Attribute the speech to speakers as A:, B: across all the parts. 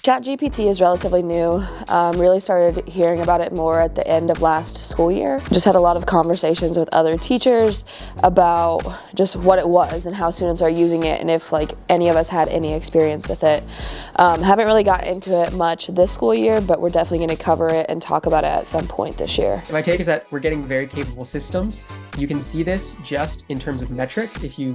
A: ChatGPT is relatively new. Really started hearing about it more at the end of last school year. Just had a lot of conversations with other teachers about just what it was and how students are using it and if any of us had any experience with it. Haven't really gotten into it much this school year, but we're definitely going to cover it and talk about it at some point this year.
B: My take is that we're getting very capable systems. You can see this just in terms of metrics. If you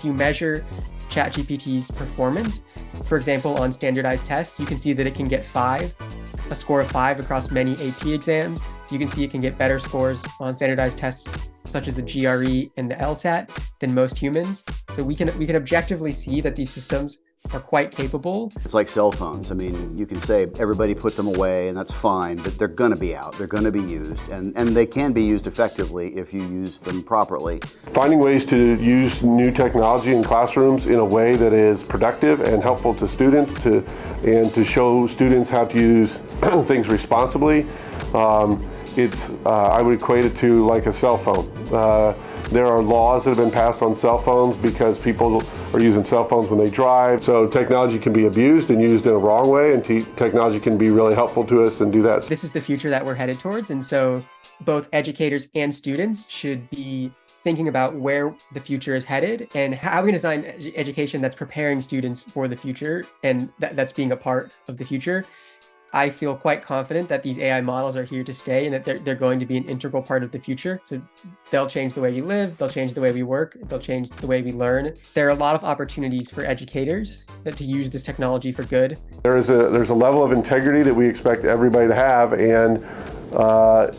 B: measure ChatGPT's performance, for example, on standardized tests, you can see that it can get a score of 5 across many AP exams. You can see it can get better scores on standardized tests such as the GRE and the LSAT than most humans. So we can objectively see that these systems are quite capable.
C: It's like cell phones. I mean, you can say everybody put them away and that's fine, but they're going to be out. They're going to be used, and they can be used effectively if you use them properly.
D: Finding ways to use new technology in classrooms in a way that is productive and helpful to students and to show students how to use things responsibly. I would equate it to like a cell phone. There are laws that have been passed on cell phones because people are using cell phones when they drive. So technology can be abused and used in a wrong way, and technology can be really helpful to us and do that.
B: This is the future that we're headed towards, and so both educators and students should be thinking about where the future is headed and how we design education that's preparing students for the future and that's being a part of the future. I feel quite confident that these AI models are here to stay and that they're going to be an integral part of the future. So they'll change the way we live, they'll change the way we work, they'll change the way we learn. There are a lot of opportunities for educators to use this technology for good.
D: There's a level of integrity that we expect everybody to have, and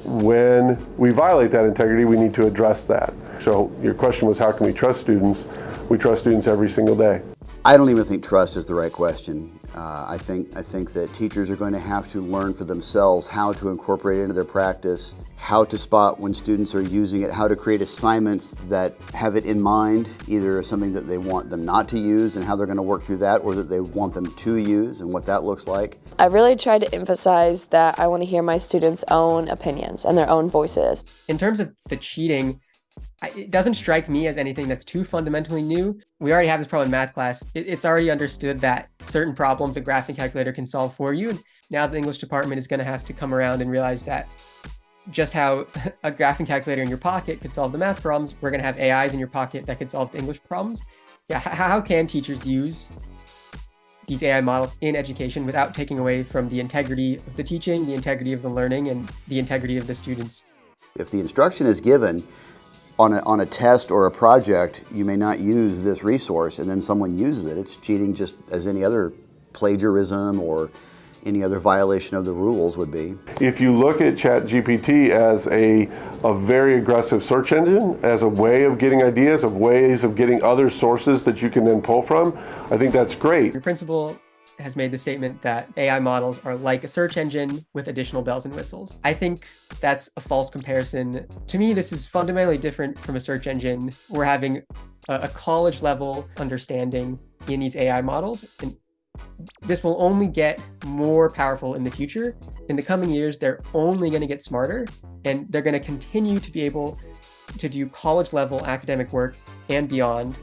D: when we violate that integrity, we need to address that. So your question was, how can we trust students? We trust students every single day.
C: I don't even think trust is the right question. I think that teachers are going to have to learn for themselves how to incorporate it into their practice, how to spot when students are using it, how to create assignments that have it in mind, either something that they want them not to use and how they're going to work through that, or that they want them to use and what that looks like.
A: I really tried to emphasize that I want to hear my students' own opinions and their own voices.
B: In terms of the cheating, it doesn't strike me as anything that's too fundamentally new. We already have this problem in math class. It's already understood that certain problems a graphing calculator can solve for you. And now the English department is going to have to come around and realize that just how a graphing calculator in your pocket could solve the math problems, we're going to have AIs in your pocket that could solve the English problems. Yeah, how can teachers use these AI models in education without taking away from the integrity of the teaching, the integrity of the learning, and the integrity of the students?
C: If the instruction is given on a test or a project, you may not use this resource, and then someone uses it. It's cheating just as any other plagiarism or any other violation of the rules would be. If you look at ChatGPT as a very aggressive search engine, as a way of getting ideas, of ways of getting other sources that you can then pull from, I think that's great.
B: Your principal has made the statement that AI models are like a search engine with additional bells and whistles. I think that's a false comparison. To me, this is fundamentally different from a search engine. We're having a college level understanding in these AI models, and this will only get more powerful in the future. In the coming years, they're only going to get smarter, and they're going to continue to be able to do college level academic work and beyond.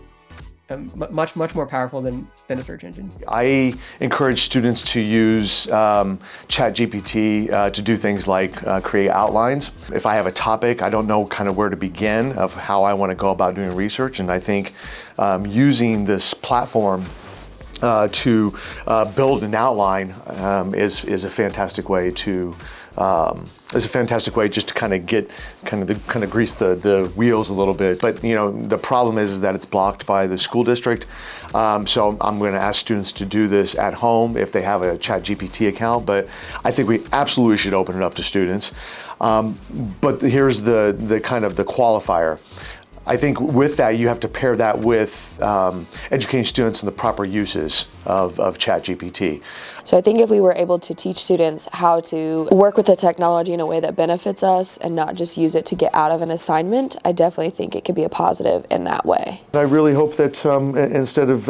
B: Much more powerful than a search engine.
E: I encourage students to use ChatGPT to do things like create outlines. If I have a topic, I don't know kind of where to begin of how I want to go about doing research, and I think using this platform to build an outline is a fantastic way to just to kind of grease the wheels a little bit. But the problem is that it's blocked by the school district. So I'm going to ask students to do this at home if they have a ChatGPT account. But I think we absolutely should open it up to students. But here's the kind of the qualifier. I think with that, you have to pair that with educating students in the proper uses of ChatGPT.
A: So I think if we were able to teach students how to work with the technology in a way that benefits us and not just use it to get out of an assignment, I definitely think it could be a positive in that way.
E: I really hope that instead of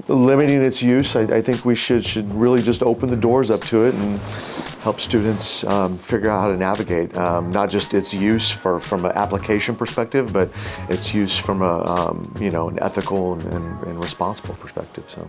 E: limiting its use, I think we should really just open the doors up to it and help students figure out how to navigate, not just its use from an application perspective, but its use from an ethical and responsible perspective. So.